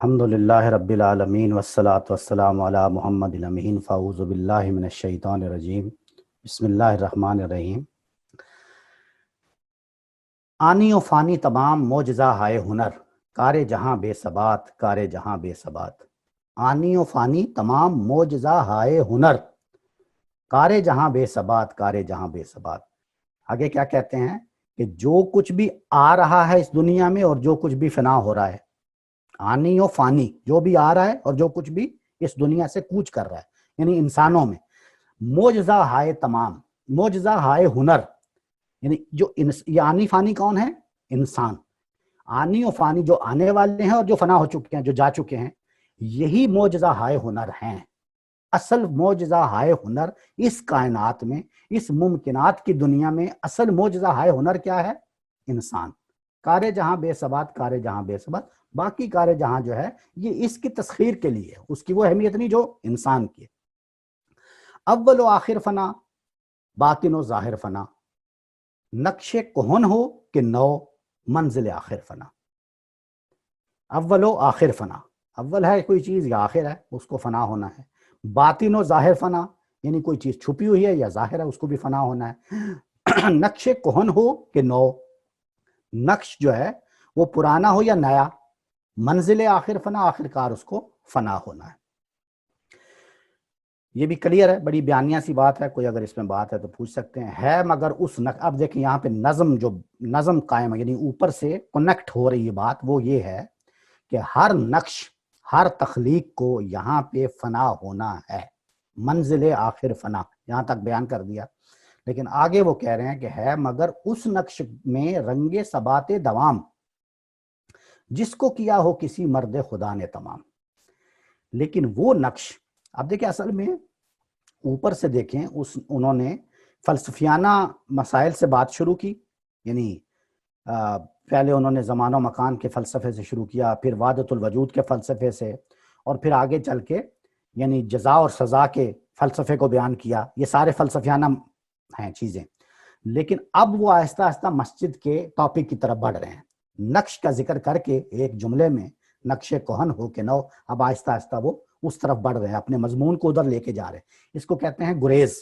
الحمدللہ رب العالمین والصلاة والسلام علی محمد الامین فاعوذ باللہ من الشیطان الرجیم بسم اللہ الرحمن الرحیم۔ آنی و فانی تمام معجزہ ہائے ہنر، کار جہاں بے ثبات کار جہاں بے ثبات۔ آنی و فانی تمام معجزہ ہائے ہنر، کار جہاں بے ثبات کار جہاں بے ثبات۔ آگے کیا کہتے ہیں کہ جو کچھ بھی آ رہا ہے اس دنیا میں اور جو کچھ بھی فنا ہو رہا ہے، آنی و فانی، جو بھی آ رہا ہے اور جو کچھ بھی اس دنیا سے کوچ کر رہا ہے، یعنی انسانوں میں معجزہ ہائے تمام، معجزہ ہائے ہنر، یعنی یہ آنی فانی کون ہے؟ انسان۔ آنی و فانی جو آنے والے ہیں اور جو فنا ہو چکے ہیں، جو جا چکے ہیں، یہی معجزہ ہائے ہنر ہیں۔ اصل معجزہ ہائے ہنر اس کائنات میں، اس ممکنات کی دنیا میں اصل معجزہ ہائے ہنر کیا ہے؟ انسان۔ کار جہاں بے ثبات کار جہاں بے ثبات، باقی کار جہاں جو ہے یہ اس کی تسخیر کے لیے ہے، اس کی وہ اہمیت نہیں جو انسان کی ہے۔ اول و آخر فنا، باطن و ظاہر فنا، نقش کہن ہو کہ نو، منزل آخر فنا۔ اول و آخر فنا، اول ہے کوئی چیز یا آخر ہے، اس کو فنا ہونا ہے۔ باطن و ظاہر فنا، یعنی کوئی چیز چھپی ہوئی ہے یا ظاہر ہے، اس کو بھی فنا ہونا ہے۔ نقش کہن ہو کہ نو، نقش جو ہے وہ پرانا ہو یا نیا، منزل آخر فنا، آخر کار اس کو فنا ہونا ہے۔ یہ بھی کلیئر ہے، بڑی بیانیہ سی بات ہے، کوئی اگر اس میں بات ہے تو پوچھ سکتے ہیں۔ ہے مگر اس اب دیکھیں یہاں پہ نظم، جو نظم قائم ہے، یعنی اوپر سے کنیکٹ ہو رہی ہے بات، وہ یہ ہے کہ ہر نقش، ہر تخلیق کو یہاں پہ فنا ہونا ہے، منزل آخر فنا، یہاں تک بیان کر دیا۔ لیکن آگے وہ کہہ رہے ہیں کہ ہے مگر اس نقش میں رنگ ثبات دوام، جس کو کیا ہو کسی مرد خدا نے تمام۔ لیکن وہ نقش، اب دیکھیں اصل میں اوپر سے دیکھیں، انہوں نے فلسفیانہ مسائل سے بات شروع کی، یعنی پہلے انہوں نے زمان و مکان کے فلسفے سے شروع کیا، پھر وحدت الوجود کے فلسفے سے، اور پھر آگے چل کے یعنی جزا اور سزا کے فلسفے کو بیان کیا۔ یہ سارے فلسفیانہ ہیں چیزیں، لیکن اب وہ آہستہ آہستہ مسجد کے ٹاپک کی طرف بڑھ رہے ہیں۔ نقش کا ذکر کر کے ایک جملے میں نقش کہن ہو کہ نو، اب آہستہ آہستہ وہ اس طرف بڑھ رہے ہیں، اپنے مضمون کو ادھر لے کے جا رہے ہیں۔ اس کو کہتے ہیں گریز،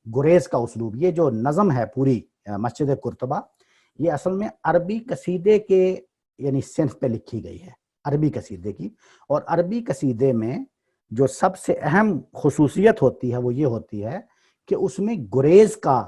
گریز کا اسلوب۔ یہ جو نظم ہے پوری مسجد قرطبہ، یہ اصل میں عربی قصیدے کے یعنی صنف پہ لکھی گئی ہے، عربی قصیدے کی۔ اور عربی قصیدے میں جو سب سے اہم خصوصیت ہوتی ہے وہ یہ ہوتی ہے کہ اس میں گریز کا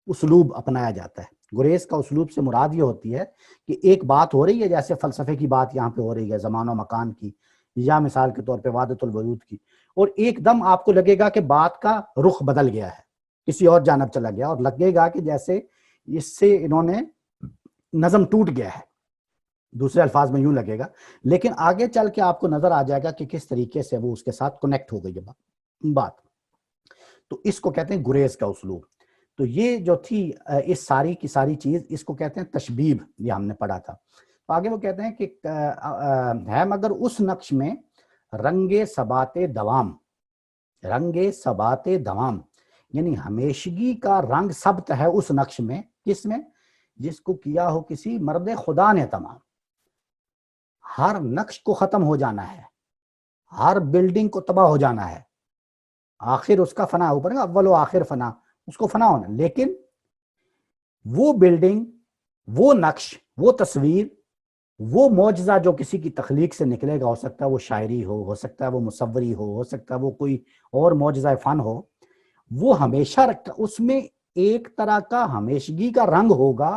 اسلوب اپنایا جاتا ہے۔ گریز کا اسلوب سے مراد یہ ہوتی ہے کہ ایک بات ہو رہی ہے، جیسے فلسفے کی بات یہاں پہ ہو رہی ہے، زمان و مکان کی، یا مثال کے طور پہ وحدت الوجود کی، اور ایک دم آپ کو لگے گا کہ بات کا رخ بدل گیا ہے، کسی اور جانب چلا گیا، اور لگے گا کہ جیسے اس سے انہوں نے نظم ٹوٹ گیا ہے، دوسرے الفاظ میں یوں لگے گا۔ لیکن آگے چل کے آپ کو نظر آ جائے گا کہ کس طریقے سے وہ اس کے ساتھ کنیکٹ ہو گئی ہے بات۔ تو اس کو کہتے ہیں گریز کا اسلوب۔ تو یہ جو تھی اس ساری کی ساری چیز، اس کو کہتے ہیں تشبیب، یہ ہم نے پڑھا تھا۔ تو آگے وہ کہتے ہیں کہ ہے مگر اس نقش میں رنگ ثبات دوام، رنگ ثبات دوام، یعنی ہمیشگی کا رنگ ثبت ہے اس نقش میں، کس میں؟ جس کو کیا ہو کسی مرد خدا نے تمام۔ ہر نقش کو ختم ہو جانا ہے، ہر بلڈنگ کو تباہ ہو جانا ہے، آخر اس کا فنا، اوپر اول و آخر فنا، اس کو فنا ہونا، لیکن وہ بلڈنگ، وہ نقش، وہ تصویر، وہ معجزہ جو کسی کی تخلیق سے نکلے گا، ہو سکتا ہے وہ شاعری ہو سکتا ہے وہ مصوری ہو سکتا ہے وہ کوئی اور معجزہ فن ہو، وہ ہمیشہ رکھتا، اس میں ایک طرح کا ہمیشگی کا رنگ ہوگا،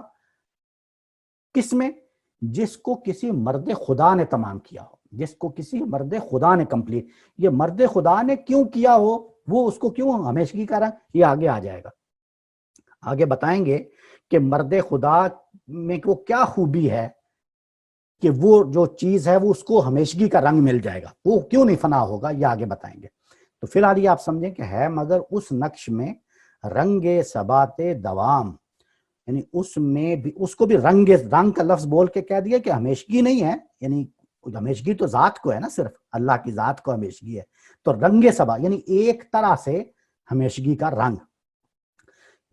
کس میں؟ جس کو کسی مرد خدا نے تمام کیا ہو، جس کو کسی مرد خدا نے کمپلیٹ، یہ مرد خدا نے کیوں کیا ہو، وہ اس کو کیوں ہمیشگی کا رنگ، یہ آگے آ جائے گا، آگے بتائیں گے کہ مرد خدا میں وہ کیا خوبی ہے کہ وہ جو چیز ہے وہ اس کو ہمیشگی کا رنگ مل جائے گا، وہ کیوں نہیں فنا ہوگا، یہ آگے بتائیں گے۔ تو فی الحال یہ آپ سمجھیں کہ ہے مگر اس نقش میں رنگ ثبات دوام، یعنی اس میں بھی، اس کو بھی رنگ کا لفظ بول کے کہہ دیا کہ ہمیشگی نہیں ہے، یعنی ہمیشگی تو ذات کو ہے نا، صرف اللہ کی ذات کو ہمیشگی ہے، تو رنگ ثبا یعنی ایک طرح سے ہمیشگی کا رنگ،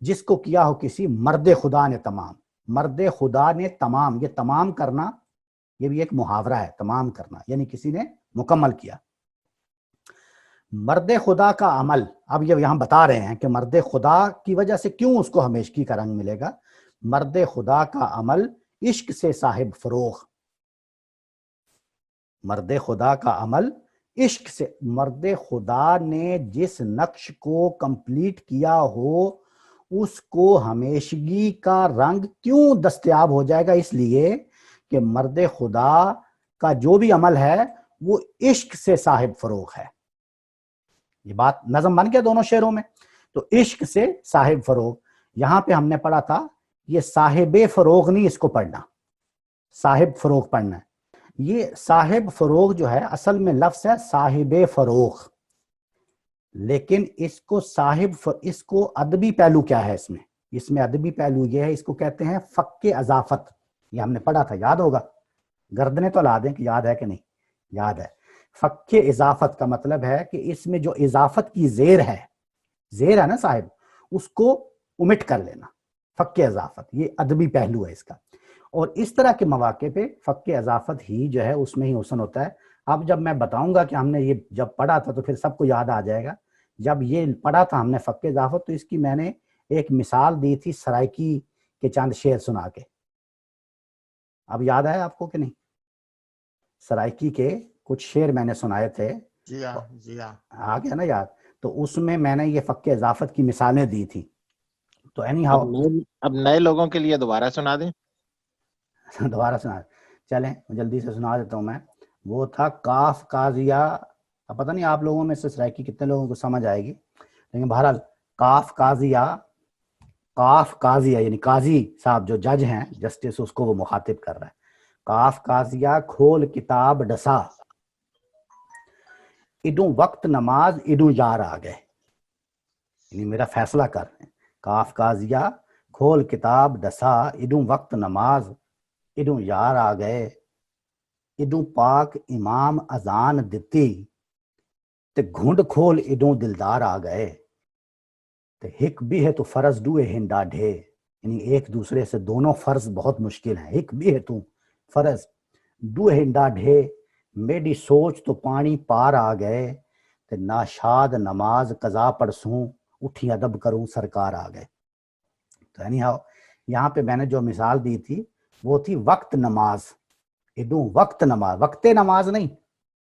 جس کو کیا ہو کسی مرد خدا نے تمام۔ مرد خدا نے تمام، یہ تمام کرنا یہ بھی ایک محاورہ ہے، تمام کرنا، یعنی کسی نے مکمل کیا۔ مرد خدا کا عمل، اب یہ یہاں بتا رہے ہیں کہ مرد خدا کی وجہ سے کیوں اس کو ہمیشگی کا رنگ ملے گا۔ مرد خدا کا عمل عشق سے صاحب فروغ، مرد خدا کا عمل عشق سے، مرد خدا نے جس نقش کو کمپلیٹ کیا ہو اس کو ہمیشگی کا رنگ کیوں دستیاب ہو جائے گا؟ اس لیے کہ مرد خدا کا جو بھی عمل ہے وہ عشق سے صاحب فروغ ہے۔ یہ بات نظم بن گیا دونوں شعروں میں، تو عشق سے صاحب فروغ۔ یہاں پہ ہم نے پڑھا تھا یہ صاحب فروغ نہیں اس کو پڑھنا، صاحب فروغ پڑھنا ہے۔ یہ صاحب فروغ جو ہے اصل میں لفظ ہے صاحب فروغ، لیکن اس کو اس کو ادبی پہلو کیا ہے اس میں ادبی پہلو یہ ہے، اس کو کہتے ہیں فک اضافت۔ یہ ہم نے پڑھا تھا، یاد ہوگا، گردنیں تو لا دیں کہ یاد ہے کہ نہیں، یاد ہے۔ فک اضافت کا مطلب ہے کہ اس میں جو اضافت کی زیر ہے نا صاحب، اس کو امٹ کر لینا، فک اضافت، یہ ادبی پہلو ہے اس کا۔ اور اس طرح کے مواقع پہ فک اضافت ہی جو ہے اس میں ہی حسن ہوتا ہے۔ اب جب میں بتاؤں گا کہ ہم نے یہ جب پڑھا تھا تو پھر سب کو یاد آ جائے گا۔ جب یہ پڑھا تھا ہم نے فک اضافت، تو اس کی میں نے ایک مثال دی تھی سرائکی کے چند شعر سنا کے، اب یاد ہے آپ کو کہ نہیں؟ سرائکی کے کچھ شعر میں نے سنائے تھے، جی ہاں جی ہاں، آ گیا نا یاد؟ تو اس میں نے یہ فک اضافت کی مثالیں دی تھی۔ تو اینی ہاؤ اب نئے لوگوں کے لیے دوبارہ سنا دیں۔ دوبارہ سنا، چلیں جلدی سے سنا دیتا ہوں میں۔ وہ تھا کاف قاضیہ، اب پتہ نہیں آپ لوگوں میں سے سرائکی کتنے لوگوں کو سمجھ آئے گی، لیکن بہرحال کاف قاضیہ یعنی قاضی صاحب جو جج ہیں، جسٹس، اس کو وہ مخاطب کر رہا ہے۔ کاف قاضیہ کھول کتاب ڈسا، اڈوں وقت نماز اڈوں یار آ گئے، یعنی میرا فیصلہ کر رہے ہیں۔ کاف قاضیہ کھول کتاب ڈسا، اڈوں وقت نماز اڈوں یار آ گئے، اڈوں پاک امام اذان دتی تے گھنڈ کھول اڈوں دلدار آ گئے، تے ہک بھی ہے تو فرض ڈوئے ہنڈا ڈھے، یعنی ایک دوسرے سے دونوں فرض بہت مشکل ہیں۔ ہک بھی ہے تو فرض ڈوئے ہنڈا ڈھے، میری سوچ تو پانی پار آ گئے، تے ناشاد نماز قضا پڑسوں اٹھی ادب کروں سرکار آ گئے۔ تو یعنی یہاں پہ میں نے جو مثال دی تھی وہ تھی وقت نماز، اڈوں وقت نماز، وقت نماز نہیں،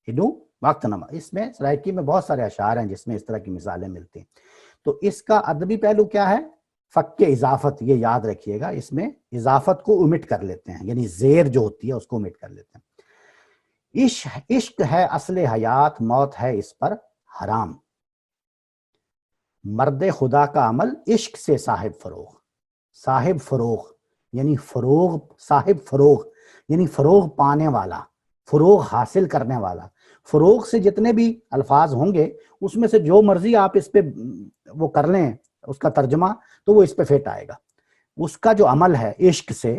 اڈوں وقت نماز۔ اس میں سرائکی میں بہت سارے اشعار ہیں جس میں اس طرح کی مثالیں ملتی ہیں۔ تو اس کا ادبی پہلو کیا ہے؟ فک اضافت، یہ یاد رکھیے گا، اس میں اضافت کو امٹ کر لیتے ہیں، یعنی زیر جو ہوتی ہے اس کو امٹ کر لیتے ہیں۔ عشق ہے اصل حیات، موت ہے اس پر حرام، مرد خدا کا عمل عشق سے صاحب فروغ یعنی صاحب فروغ یعنی فروغ پانے والا، فروغ حاصل کرنے والا۔ فروغ سے جتنے بھی الفاظ ہوں گے اس میں سے جو مرضی آپ اس پہ وہ کر لیں اس کا ترجمہ، تو وہ اس پہ فٹ آئے گا۔ اس کا جو عمل ہے عشق سے،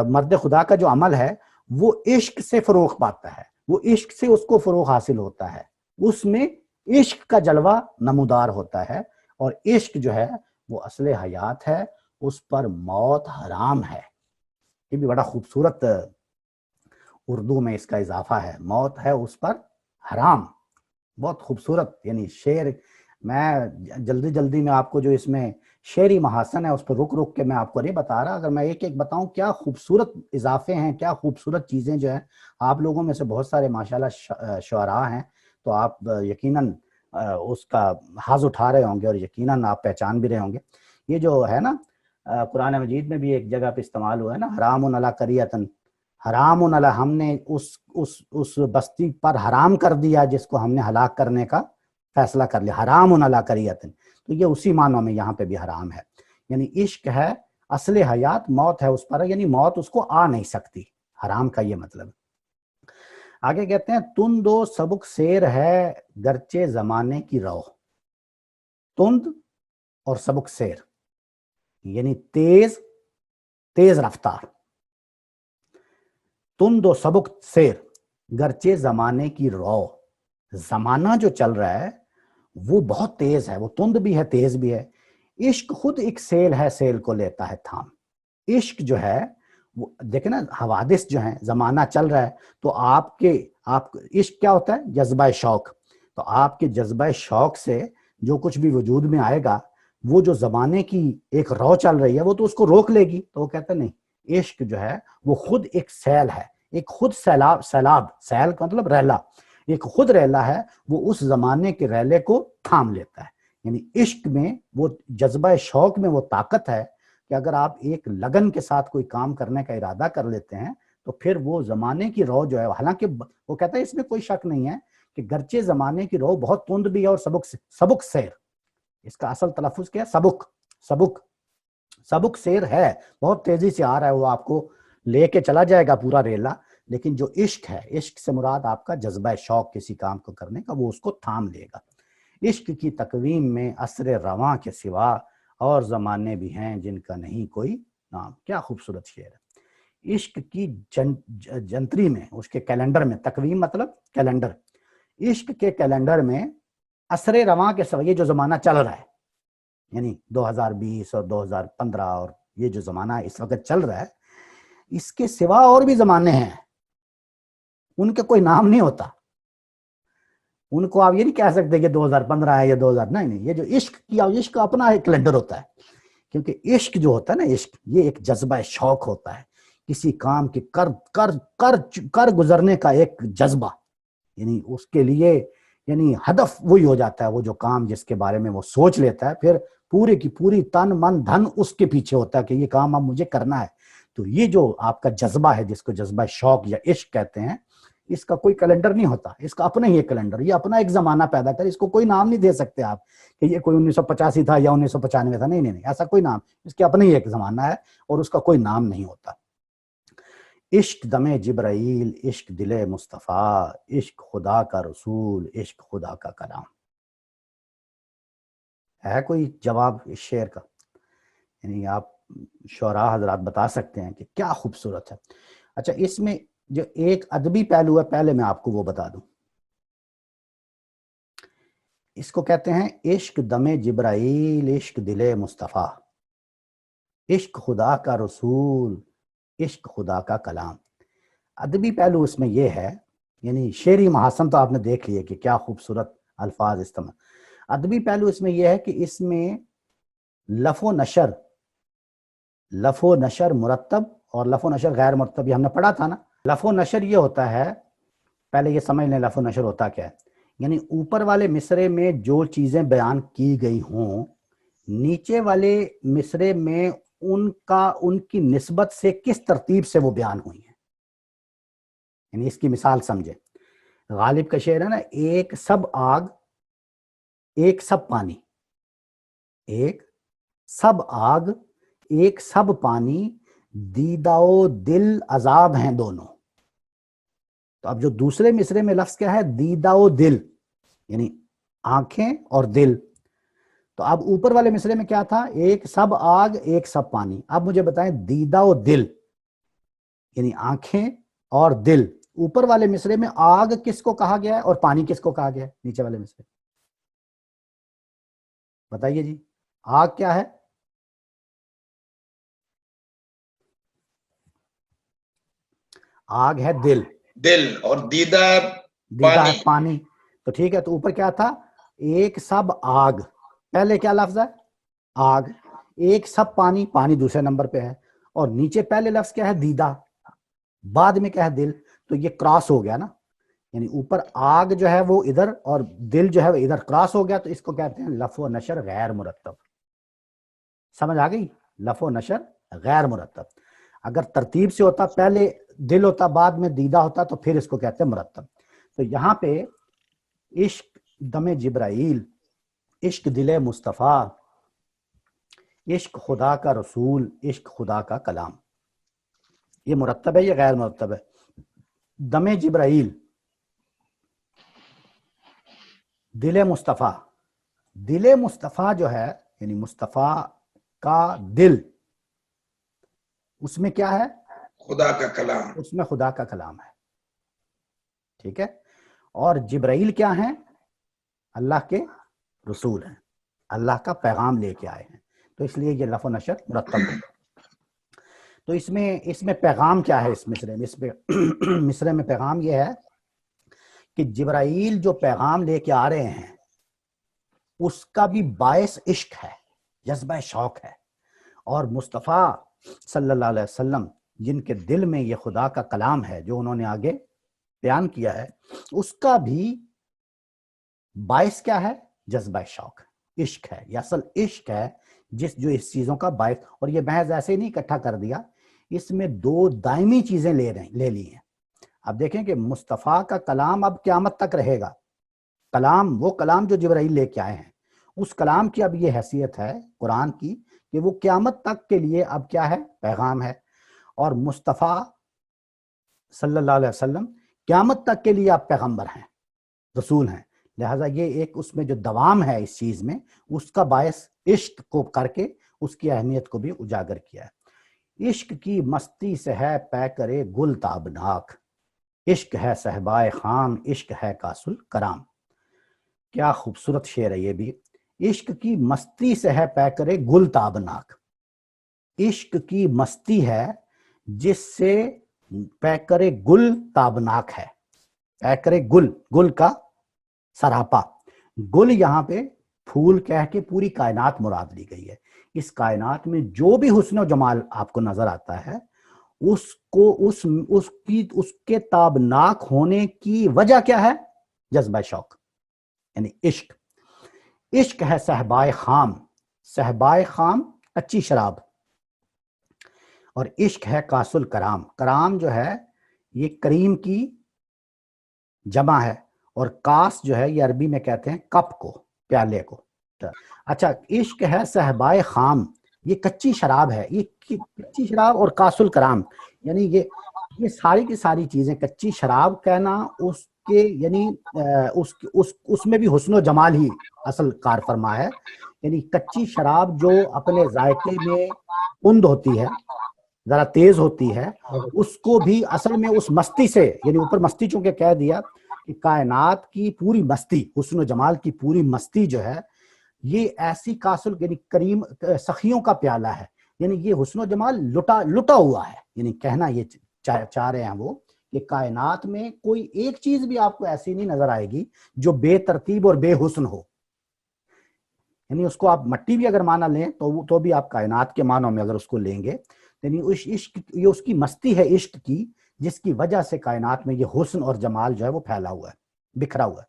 مرد خدا کا جو عمل ہے وہ عشق سے فروغ پاتا ہے، وہ عشق سے اس کو فروغ حاصل ہوتا ہے، اس میں عشق کا جلوہ نمودار ہوتا ہے، اور عشق جو ہے وہ اصل حیات ہے، اس پر موت حرام ہے۔ یہ بھی بڑا خوبصورت اردو میں اس کا اضافہ ہے، موت ہے اس پر حرام، بہت خوبصورت یعنی شعر۔ میں جلدی میں آپ کو جو اس میں شعری محاسن ہے اس پر رک کے میں آپ کو نہیں بتا رہا، اگر میں ایک ایک بتاؤں کیا خوبصورت اضافے ہیں، کیا خوبصورت چیزیں جو ہیں۔ آپ لوگوں میں سے بہت سارے ماشاءاللہ شعراء ہیں، تو آپ یقیناً اس کا حظ اٹھا رہے ہوں گے اور یقیناً آپ پہچان بھی رہے ہوں گے۔ یہ جو ہے نا قرآن مجید میں بھی ایک جگہ پہ استعمال ہوا ہے نا، حرام علی قریۃ، حرام علی، ہم نے اس بستی پر حرام کر دیا جس کو ہم نے ہلاک کرنے کا فیصلہ کر لیا، حرام علی قریۃ۔ تو یہ اسی معنوں میں یہاں پہ بھی حرام ہے، یعنی عشق ہے اصل حیات، موت ہے اس پر، یعنی موت اس کو آ نہیں سکتی، حرام کا یہ مطلب۔ آگے کہتے ہیں تند و سبک سیر ہے گرچہ زمانے کی رو، تند اور سبک سیر یعنی تیز رفتار، تند و سبک سیر گرچہ زمانے کی رو، زمانہ جو چل رہا ہے وہ بہت تیز ہے، وہ تند بھی ہے تیز بھی ہے۔ عشق خود ایک سیل ہے، سیل کو لیتا ہے تھام، عشق جو ہے وہ دیکھیں نا حوادث جو ہیں، زمانہ چل رہا ہے، تو آپ عشق کیا ہوتا ہے؟ جذبہ شوق. تو آپ کے جذبہ شوق سے جو کچھ بھی وجود میں آئے گا، وہ جو زمانے کی ایک رو چل رہی ہے وہ تو اس کو روک لے گی. تو وہ کہتا ہے نہیں، عشق جو ہے وہ خود ایک سیل ہے، ایک خود سیلاب، سیل کا مطلب ریلا، ایک خود ریلا ہے، وہ اس زمانے کے ریلے کو تھام لیتا ہے. یعنی عشق میں وہ جذبہ شوق میں وہ طاقت ہے کہ اگر آپ ایک لگن کے ساتھ کوئی کام کرنے کا ارادہ کر لیتے ہیں تو پھر وہ زمانے کی رو جو ہے، حالانکہ وہ کہتا ہے اس میں کوئی شک نہیں ہے کہ گرچہ زمانے کی رو بہت تند بھی ہے اور سبک سیر، اس کا اصل تلفظ کیا ہے؟ سبک سیر ہے، بہت تیزی سے آ رہا ہے، وہ آپ کو لے کے چلا جائے گا پورا ریلا. لیکن جو عشق ہے، عشق سے مراد آپ کا جذبہ شوق کسی کام کو کرنے کا، وہ اس کو تھام لے گا. عشق کی تقویم میں عصر رواں کے سوا اور زمانے بھی ہیں جن کا نہیں کوئی نام. کیا خوبصورت شعر ہے. عشق کی جنتری میں، اس کے کیلنڈر میں، تقویم مطلب کیلنڈر، عشق کے کیلنڈر میں عصر رواں کے سوا، یہ جو زمانہ چل رہا ہے، یعنی 2020 اور 2015 اور یہ جو زمانہ اس وقت چل رہا ہے، اس کے سوا اور بھی زمانے ہیں، ان کے کوئی نام نہیں ہوتا. ان کو آپ یہ نہیں کہہ سکتے کہ 2015 ہے یا 2000، نہیں، یہ جو عشق کا اپنا ایک کیلنڈر ہوتا ہے. کیونکہ عشق جو ہوتا ہے نا، عشق یہ ایک جذبہ شوق ہوتا ہے، کسی کام کے کر گزرنے کا ایک جذبہ. یعنی اس کے لیے یعنی ہدف وہی ہو جاتا ہے، وہ جو کام جس کے بارے میں وہ سوچ لیتا ہے، پھر پورے کی پوری تن من دھن اس کے پیچھے ہوتا ہے کہ یہ کام اب مجھے کرنا ہے. تو یہ جو آپ کا جذبہ ہے، جس کو جذبہ شوق یا عشق کہتے ہیں، اس کا کوئی کیلنڈر نہیں ہوتا، اس کا اپنا ہی ایک کیلنڈر، یہ اپنا ایک زمانہ پیدا کرے. اس کو کوئی نام نہیں دے سکتے آپ کہ یہ کوئی 1985 تھا یا 1995 تھا، نہیں، ایسا کوئی نام. اس کے اپنا ہی ایک زمانہ ہے اور اس کا کوئی نام نہیں ہوتا. عشق دم جبرائیل، عشق دل مصطفیٰ، عشق خدا کا رسول، عشق خدا کا کلام. ہے کوئی جواب اس شعر کا؟ یعنی آپ شعراء حضرات بتا سکتے ہیں کہ کیا خوبصورت ہے. اچھا، اس میں جو ایک ادبی پہلو ہے، پہلے میں آپ کو وہ بتا دوں. اس کو کہتے ہیں عشق دم جبرائیل، عشق دل مصطفیٰ، عشق خدا کا رسول، عشق خدا کا کلام. ادبی پہلو اس میں یہ ہے، یعنی شعری محاسن تو آپ نے دیکھ لیے کہ کیا خوبصورت الفاظ استعمال. ادبی پہلو اس میں یہ ہے کہ اس میں لف و نشر مرتب اور لف و نشر غیر مرتب، یہ ہم نے پڑھا تھا نا. لف و نشر یہ ہوتا ہے، پہلے یہ سمجھ لیں لف و نشر ہوتا کیا ہے. یعنی اوپر والے مصرے میں جو چیزیں بیان کی گئی ہوں، نیچے والے مصرے میں ان کی نسبت سے کس ترتیب سے وہ بیان ہوئی ہیں. یعنی اس کی مثال سمجھے. غالب کا شعر ہے نا، ایک سب آگ ایک سب پانی، ایک سب آگ ایک سب پانی، دیدہ و دل عذاب ہیں دونوں. تو اب جو دوسرے مصرے میں لفظ کیا ہے؟ دیدہ و دل، یعنی آنکھیں اور دل. تو اب اوپر والے مصرے میں کیا تھا؟ ایک سب آگ ایک سب پانی. اب مجھے بتائیں دیدہ و دل، یعنی آنکھیں اور دل، اوپر والے مصرے میں آگ کس کو کہا گیا ہے اور پانی کس کو کہا گیا ہے؟ نیچے والے مصرے بتائیے جی. آگ کیا ہے؟ آگ ہے دل اور دیدہ ہے پانی. تو ٹھیک ہے، تو اوپر کیا تھا؟ ایک سب آگ، پہلے کیا لفظ ہے؟ آگ. ایک سب پانی دوسرے نمبر پہ ہے، اور نیچے پہلے لفظ کیا ہے؟ دیدہ، بعد میں کیا ہے؟ دل. تو یہ کراس ہو گیا نا، یعنی اوپر آگ جو ہے وہ ادھر اور دل جو ہے وہ ادھر کراس ہو گیا. تو اس کو کہتے ہیں لف و نشر غیر مرتب. سمجھ آ گئی؟ لف و نشر غیر مرتب. اگر ترتیب سے ہوتا، پہلے دل ہوتا بعد میں دیدہ ہوتا، تو پھر اس کو کہتے ہیں مرتب. تو یہاں پہ عشق دم جبرائیل، عشق دل مصطفیٰ، عشق خدا کا رسول، عشق خدا کا کلام، یہ مرتب ہے، یہ غیر مرتب ہے. دم جبرائیل، دل مصطفیٰ. دل مصطفیٰ جو ہے، یعنی مصطفیٰ کا دل، اس میں کیا ہے؟ خدا کا کلام، اس میں خدا کا کلام ہے. ٹھیک ہے. اور جبرائیل کیا ہیں؟ اللہ کے رسول ہیں، اللہ کا پیغام لے کے آئے ہیں. تو اس لیے یہ لف و نشر مرتب ہے. تو اس میں پیغام کیا ہے اس مصرے میں؟ اس پہ مصرے میں پیغام یہ ہے کہ جبرائیل جو پیغام لے کے آ رہے ہیں اس کا بھی باعث عشق ہے، جذبہ شوق ہے، اور مصطفیٰ صلی اللہ علیہ وسلم جن کے دل میں یہ خدا کا کلام ہے جو انہوں نے آگے بیان کیا ہے، اس کا بھی باعث کیا ہے؟ جذبہ شوق، عشق ہے۔ یہ اصل عشق ہے جو اس چیزوں کا باعث، اور یہ محض ایسے نہیں اکٹھا کر دیا، اس میں دو دائمی چیزیں لے لی ہیں۔ اب دیکھیں کہ مصطفیٰ کا کلام اب قیامت تک رہے گا، وہ کلام جو جبرائیل لے کے آئے ہیں، اس کلام کی اب یہ حیثیت ہے قرآن کی کہ وہ قیامت تک کے لیے اب کیا ہے؟ پیغام ہے۔ اور مصطفیٰ صلی اللہ علیہ وسلم قیامت تک کے لیے اب پیغمبر ہیں، رسول ہیں، لہٰذا یہ ایک اس میں جو دوام ہے اس چیز میں، اس کا باعث عشق کو کر کے اس کی اہمیت کو بھی اجاگر کیا ہے۔ عشق کی مستی سے ہے پے کرے گل تابناک، عشق ہے صہبائے خام، عشق ہے کاسل کرام۔ کیا خوبصورت شعر ہے یہ بھی۔ عشق کی مستی سے ہے پے کرے گل تابناک، عشق کی مستی ہے جس سے پے کرے گل تابناک ہے، پے کرے گل کا سراپا، گل یہاں پہ پھول کہہ کے پوری کائنات مراد لی گئی ہے۔ اس کائنات میں جو بھی حسن و جمال آپ کو نظر آتا ہے اس کے تابناک ہونے کی وجہ کیا ہے؟ جذبہ شوق، یعنی عشق۔ عشق ہے صہبائے خام، صہبائے خام اچھی شراب، اور عشق ہے کاسل کرام۔ کرام جو ہے یہ کریم کی جمع ہے، اور کاس جو ہے یہ عربی میں کہتے ہیں کپ کو، پیالے کو۔ اچھا، عشق ہے صہبائے خام، یہ کچی شراب ہے، یہ کچی شراب، اور کاسل کرام یعنی یہ ساری کی ساری چیزیں، کچی شراب کہنا اس کے یعنی اس میں بھی حسن و جمال ہی اصل کار فرما ہے، یعنی کچی شراب جو اپنے ذائقے میں اند ہوتی ہے، ذرا تیز ہوتی ہے، اس کو بھی اصل میں اس مستی سے، یعنی اوپر مستی چونکہ کہہ دیا کہ کائنات کی پوری مستی، حسن و جمال کی پوری مستی جو ہے یہ ایسی کاسل یعنی کریم سخیوں کا پیالہ ہے، یعنی یہ حسن و جمال لٹا ہوا ہے، یعنی کہنا یہ چاہ رہے ہیں وہ کہ کائنات میں کوئی ایک چیز بھی آپ کو ایسی نہیں نظر آئے گی جو بے ترتیب اور بے حسن ہو، یعنی اس کو آپ مٹی بھی اگر مانا لیں تو بھی آپ کائنات کے معنوں میں اگر اس کو لیں گے، یعنی یہ اس کی مستی ہے عشق کی، جس کی وجہ سے کائنات میں یہ حسن اور جمال جو ہے وہ پھیلا ہوا ہے، بکھرا ہوا ہے۔